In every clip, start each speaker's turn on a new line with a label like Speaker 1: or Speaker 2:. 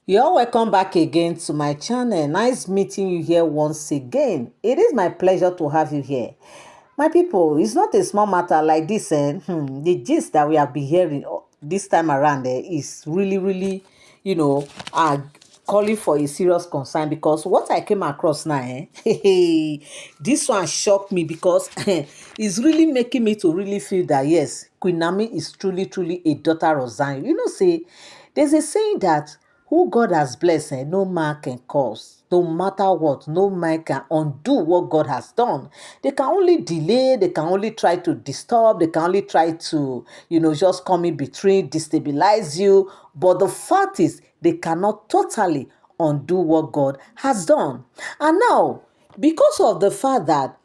Speaker 1: You're welcome back again to my channel. Nice meeting you here once again. It is my pleasure to have you here. My people, it's not a small matter like this. The gist that we have been hearing this time around is really, you know, uh, calling for a serious concern because what I came across now, this one shocked me because it's really making me to really feel that yes, Queen Naomi is truly a daughter of Zion. Say there's a saying that who God has blessed, no man can curse. No matter what, no man can undo what God has done. They can only delay, they can only try to disturb, they can only try to, just come in between, destabilize you. But the fact is, they cannot totally undo what God has done. And now, because of the fact that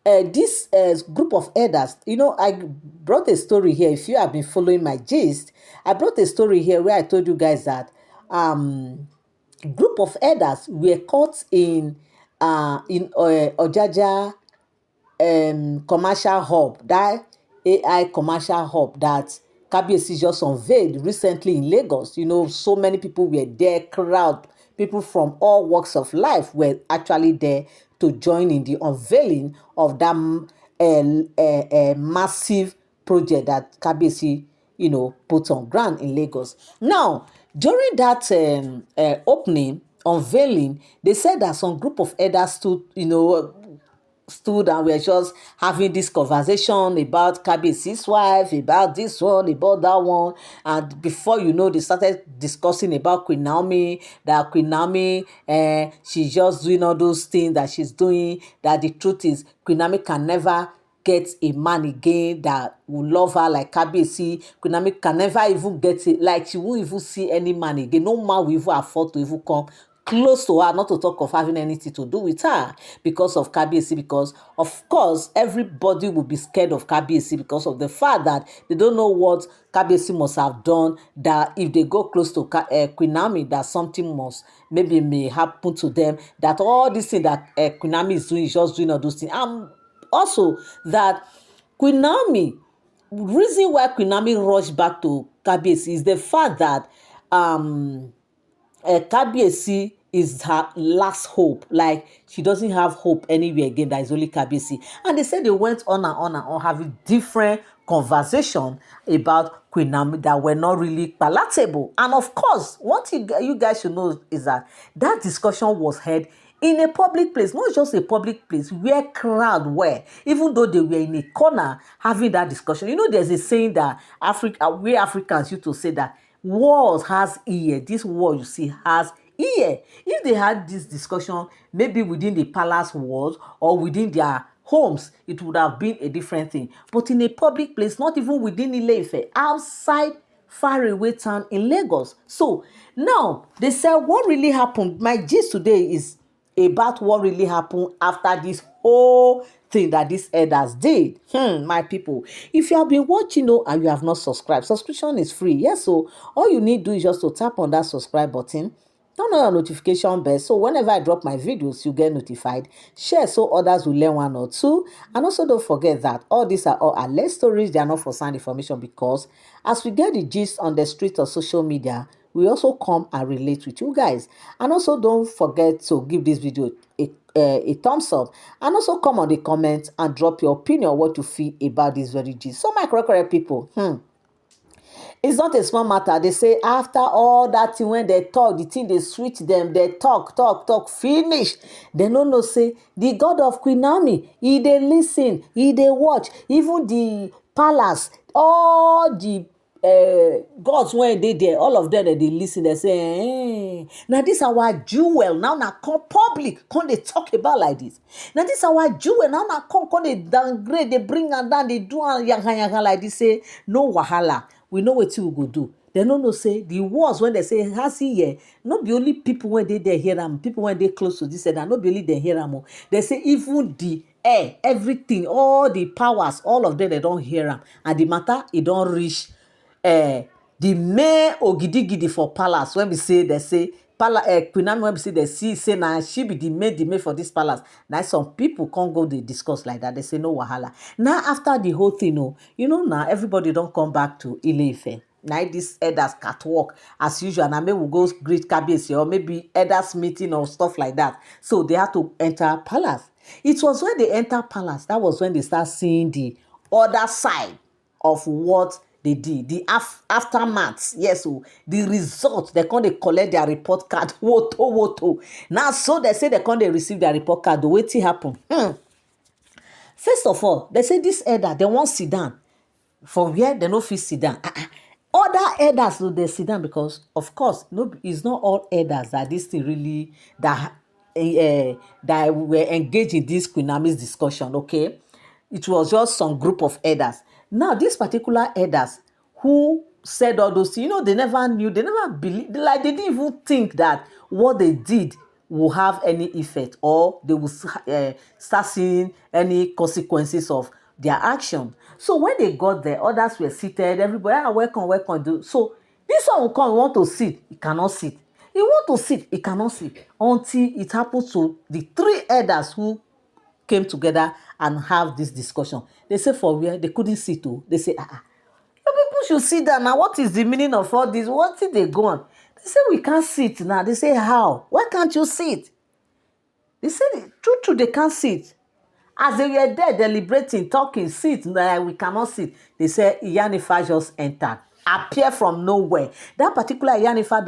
Speaker 1: this group of elders, I brought a story here. If you have been following my gist, I brought a story here where I told you guys that group of elders were caught in Ojaja commercial hub, that AI commercial hub that Kabiyesi just unveiled recently in Lagos. So many people were there, crowd, people from all walks of life were actually there to join in the unveiling of that massive project that Kabiyesi, put on ground in Lagos. Now, during that opening, unveiling, they said that some group of elders stood and we're just having this conversation about Kabiyesi's wife, about this one, about that one. And before you know, they started discussing about Queen Naomi, that Queen Naomi, she's just doing all those things that she's doing, that the truth is Queen Naomi can never get a man again that will love her like Kabiyesi. Queen Naomi can never even get it, like she won't even see any man again. No man will even afford to even come close to her, not to talk of having anything to do with her because of Kabiyesi. Because of course everybody will be scared of Kabiyesi because of the fact that they don't know what Kabiyesi must have done, that if they go close to Queen Naomi, that something must maybe may happen to them, that all this thing that Queen Naomi is doing is just doing all those things. Also that Queen Naomi, reason why Queen Naomi rushed back to Kabiyesi is the fact that Kabiyesi is her last hope. Like, she doesn't have hope anywhere again. That is only Kabiyesi. And they said they went on and on and on having different conversation about Queen Naomi that were not really palatable. And of course, what you guys should know is that that discussion was held in a public place, not just a public place where crowd were, even though they were in a corner having that discussion. There's a saying that we Africans used to say that walls has ear. This wall you see has ear. If they had this discussion maybe within the palace walls or within their homes, it would have been a different thing. But in a public place, not even within Ile-Ife, outside far away town in Lagos. So now they said what really happened. My gist today is about what really happened after this whole thing that these elders did. My people, if you have been watching, and you have not subscribed, subscription is free. Yes, so all you need to do is just to tap on that subscribe button, turn on your notification bell, so whenever I drop my videos you get notified. Share so others will learn one or two. And also don't forget that all these are all alleged stories. They are not for sound information, because as we get the gist on the street or social media, we also come and relate with you guys. And also don't forget to give this video a thumbs up, and also come on the comments and drop your opinion, what you feel about this very gist. So my correct people, it's not a small matter. They say after all that thing, when they talk, the thing they switch them, they talk, finish. They no know say the God of Queen Naomi, he dey listen, he dey watch. Even the palace, all the gods when they there, all of them, they listen. They say, now this our jewel. Now come public, come they talk about like this. Now this our jewel. Now come they downgrade, they bring and down, they do yang like this. Say no wahala. We know what we go do. They no know say the words when they say has he here, not be only people when they hear them, people when they close to this and not be only they hear them. They say even the air, everything, all the powers, all of them, they don't hear them. And the matter, it don't reach the main ogidigidi for palace. When we say, they say Queen Naomi, when we say they see say now she be the main for this palace. Now some people can't go they discuss like that. They say no wahala. Now after the whole thing, now everybody don't come back to Ile-Ife. Now this elders catwalk as usual. And maybe we go greet Kabiyesi or maybe elders meeting or stuff like that. So they had to enter palace. It was when they enter palace, that was when they start seeing the other side of what they did, the aftermath. Yes, so the result, they come, they collect their report card. Woto. Now, so they say they come, they receive their report card. The wetin happen? First of all, they say this elder, they wan sit down for where they no fit sit down. Other elders do they sit down because, of course, no, it's not all elders that this thing really that were engaged in this Queen Naomi's discussion. Okay, it was just some group of elders. Now, these particular elders who said all those things, they never knew, they never believed, like they didn't even think that what they did will have any effect or they will start seeing any consequences of their action. So when they got there, others were seated, everybody, welcome. So this one will come, he want to sit, he cannot sit. He want to sit, he cannot sit. Until it happens to the three elders who came together and have this discussion. They say for where they couldn't sit too. They say, you people should sit down now. What is the meaning of all this? What did they go on? They say we can't sit now. They say how? Why can't you sit? They say true, they can't sit. As they were there deliberating, talking, sit, we cannot sit. They say Iyanifa just entered, appear from nowhere. That particular Iyanifa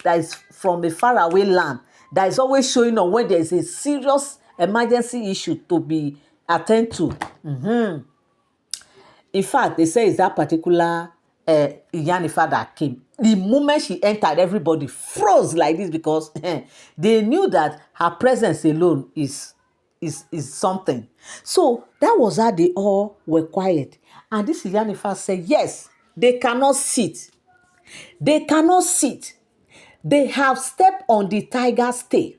Speaker 1: that is from a faraway land, that is always showing up when there is a serious emergency issue to be attended to. In fact, they say it's that particular Iyanifa that came. The moment she entered, everybody froze like this because they knew that her presence alone is something. So that was how they all were quiet. And this Iyanifa said, yes, they cannot sit. They cannot sit. They have stepped on the tiger's tail.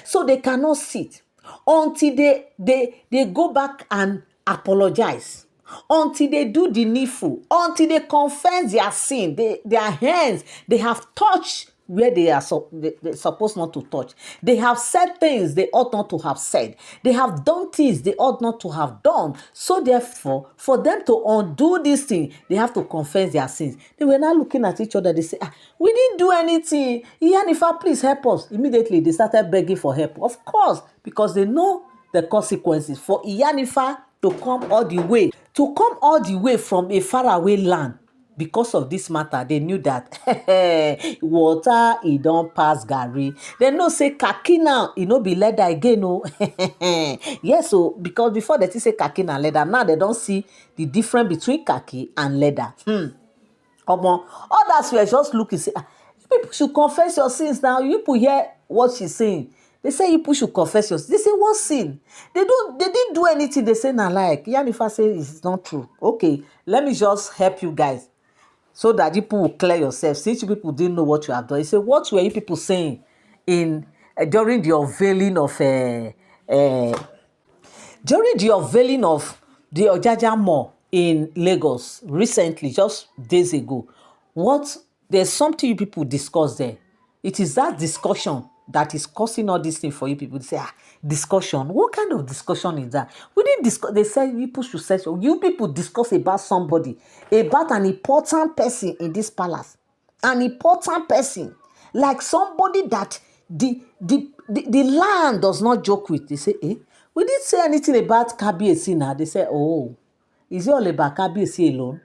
Speaker 1: So they cannot sit until they go back and apologize, until they do the needful, until they confess their sin. Their hands, they have touched where they're supposed not to touch. They have said things they ought not to have said. They have done things they ought not to have done. So therefore, for them to undo this thing, they have to confess their sins. They were now looking at each other. They say, we didn't do anything. Yanifa, please help us. Immediately, they started begging for help. Of course, because they know the consequences. For Yanifa to come all the way from a faraway land, because of this matter, they knew that water, it don't pass Gary. They know say khaki now, it no be leather again. No. Yes, so because before they say khaki and leather, now they don't see the difference between khaki and leather. Others were just looking, say, you people should confess your sins now. You people hear what she's saying. They say you people should confess your sins. They say, what sin? They didn't do anything. They say, nah, like Yanifa says it's not true. Okay, let me just help you guys, so that you people will clear yourself. Since you people didn't know what you have done. He said, what were you people saying during the unveiling of the Ojaja Mall in Lagos recently, just days ago? There's something you people discussed there. It is that discussion that is causing all these things for you people to say, discussion. What kind of discussion is that? We didn't discuss. They said people should say, so you people discuss about somebody, about an important person in this palace, an important person, like somebody that the land does not joke with. They say, we didn't say anything about Kabiyesi now. They say, oh, is it all about Kabiyesi alone?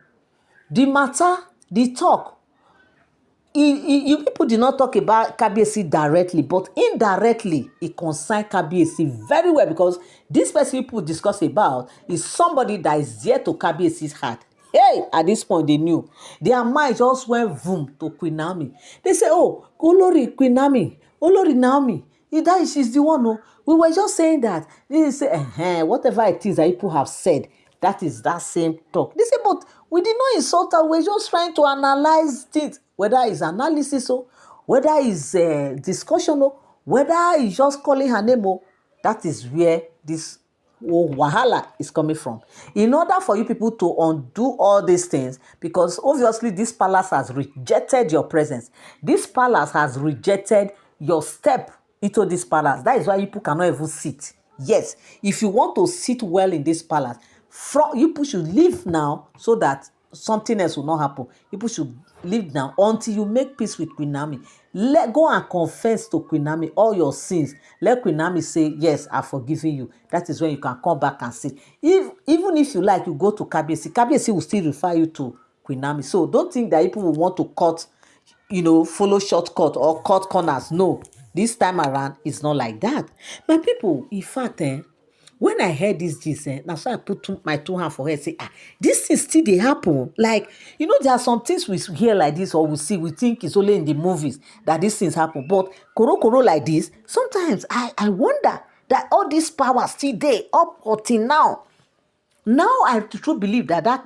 Speaker 1: The matter, the talk, you people did not talk about Kabiyesi directly, but indirectly it concerned Kabiyesi very well, because this person people discuss about is somebody that is dear to Kabiyesi's heart. Hey, at this point they knew. Their mind just went boom to Queen Naomi. They say, oh, Olori Queen Naomi, Olori Naomi, she's the one. No, we were just saying that. They say, whatever it is that people have said, that is that same talk. They say, but we did not insult her. We're just trying to analyze things, whether it's analysis or whether it's discussion or whether it's just calling her name. That is where this wahala is coming from. In order for you people to undo all these things, because obviously this palace has rejected your presence. This palace has rejected your step into this palace. That is why you people cannot even sit. Yes, if you want to sit well in this palace, you people should leave now, so that something else will not happen. People should live now until you make peace with Queen Naomi. Go and confess to Queen Naomi all your sins. Let Queen Naomi say, yes, I've forgiven you. That is when you can come back and sit. Even if you like, you go to Kabiyesi. Kabiyesi will still refer you to Queen Naomi. So don't think that people will want to cut, follow shortcut or cut corners. No, this time around, it's not like that. My people, in fact, when I heard this gist, na so I put my two hands for head, say, this thing still dey happen. Like, there are some things we hear like this or we see, we think it's only in the movies that these things happen. But koro like this, sometimes I wonder that all this power still dey up until now. Now I truly believe that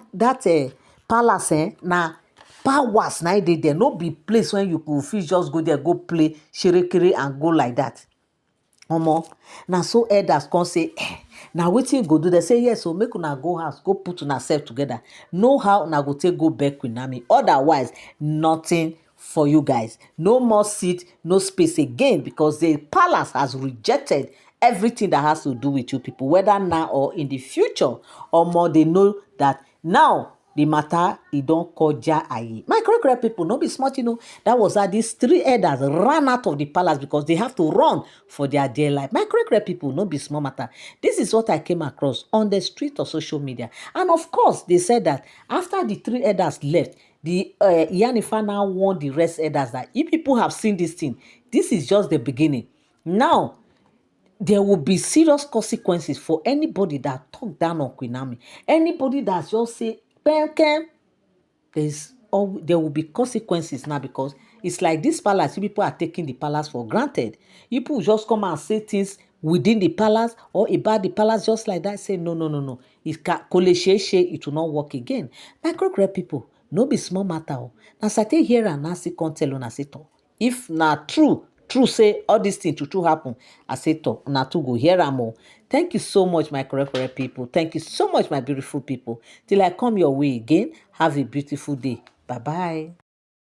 Speaker 1: palace na powers na dey there. No be place when you go fit just go there, go play sherekere and go like that. Omo, na so elders come say, na wetin you go do? They say, yes, so make una go house, go put una self together. Know how una go take go back Queen Naomi. Otherwise, nothing for you guys. No more seat, no space again, because the palace has rejected everything that has to do with you people, whether now or in the future. Omo, they know that now the matter, e don koja aye. My correct people, no be smart, that was how these three elders ran out of the palace because they have to run for their dear life. My correct people, no be small matter. This is what I came across on the street of social media. And of course, they said that after the three elders left, the Iyanifa now warned the rest elders that if people have seen this thing, this is just the beginning. Now, there will be serious consequences for anybody that talk down on Queen Naomi. Anybody that just say, there will be consequences now, because it's like this palace, people are taking the palace for granted. People just come and say things within the palace or about the palace just like that. Say, no. It will not work again. My correct people, no be small matter. Now, I here and now see come tell una say, if na true say all these things to true happen, I say talk na to go hear am o. Thank you so much, my correct people. Thank you so much, my beautiful people. Till I come your way again, have a beautiful day. Bye bye.